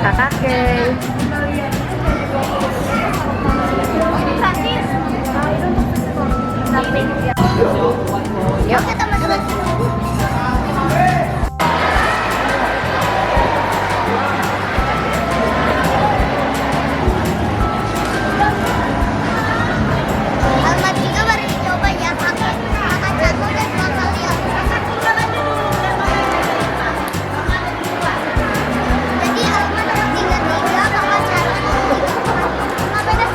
Kakak Kay. Yuk. Oke teman-teman. Almat juga baru dicoba ya pakai makan satu dan 2 kali ya. Jadi Almat orang 3 makan satu. Apa beda?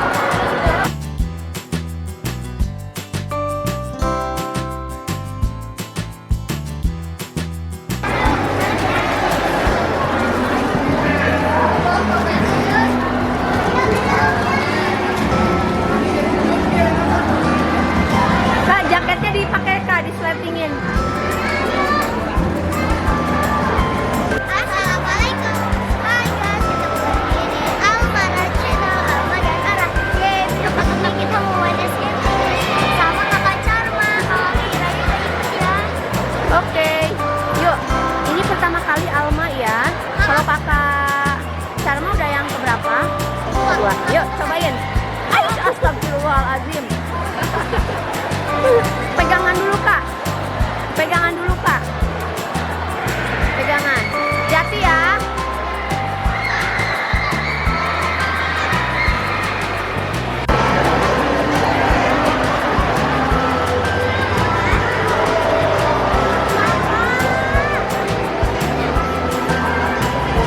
Kak, jaketnya dipakai Kak, disletingin. Assalamualaikum. Hai guys, kita kembali di Almara Channel Alma dan Tara. Yeay, video kali ini kita mau main SKT sama kakak Charma. Kalau kira-kira ikut ya. Oke, yuk. Ini pertama kali Alma ya. Kalau kakak Charma udah yang keberapa? Kedua. Yuk, cobain. Aish, astagfirullahaladzim. Pegangan dulu Kak. Pegangan dulu Kak. Pegangan. Jati ya.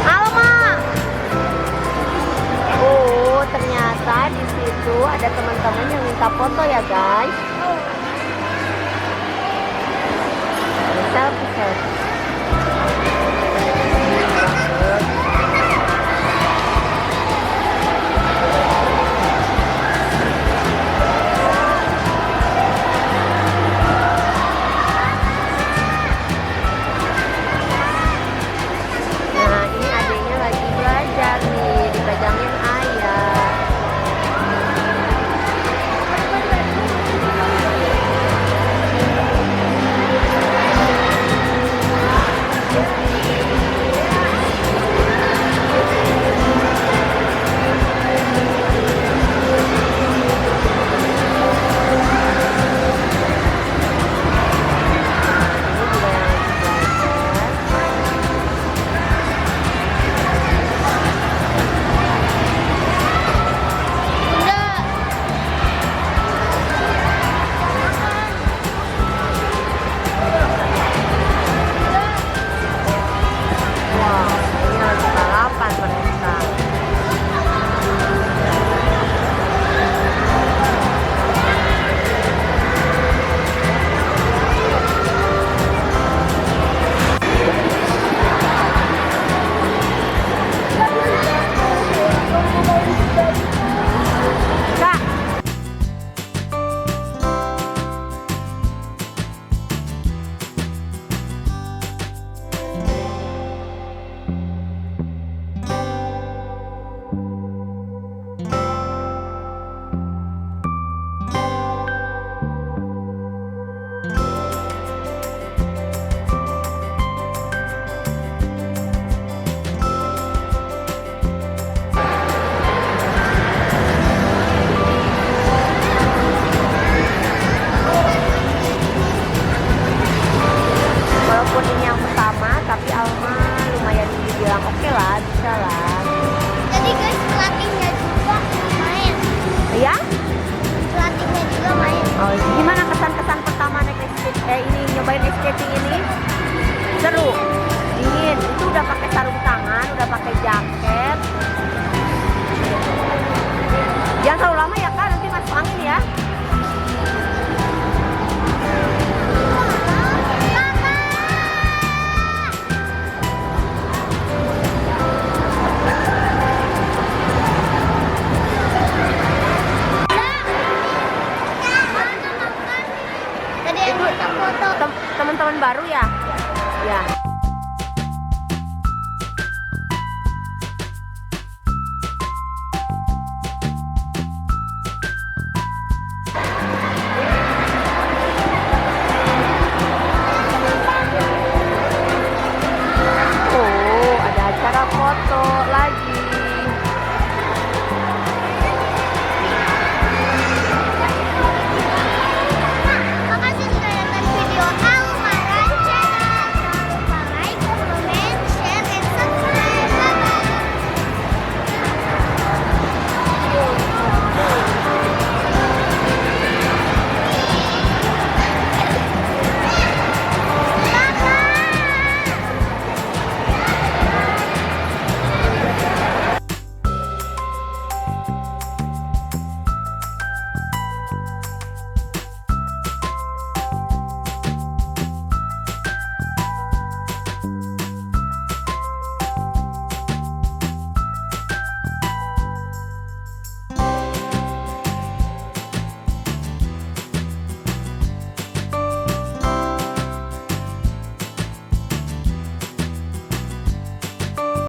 Alma. Oh, ternyata di situ ada teman-teman yang minta foto ya guys. Selfie. Nah, ini adiknya lagi belajar nih, dipegangin ayah. Wah, ini lagi balapan mereka. Kak, walaupun ini yang pertama, tapi Alma lumayan dibilang oke lah, bisa lah. Jadi guys, pelatihnya juga main. Ya? Pelatihnya juga main. Oh, gimana kesan-kesan pertama naik skate? Ini nyobain skating ini? Seru.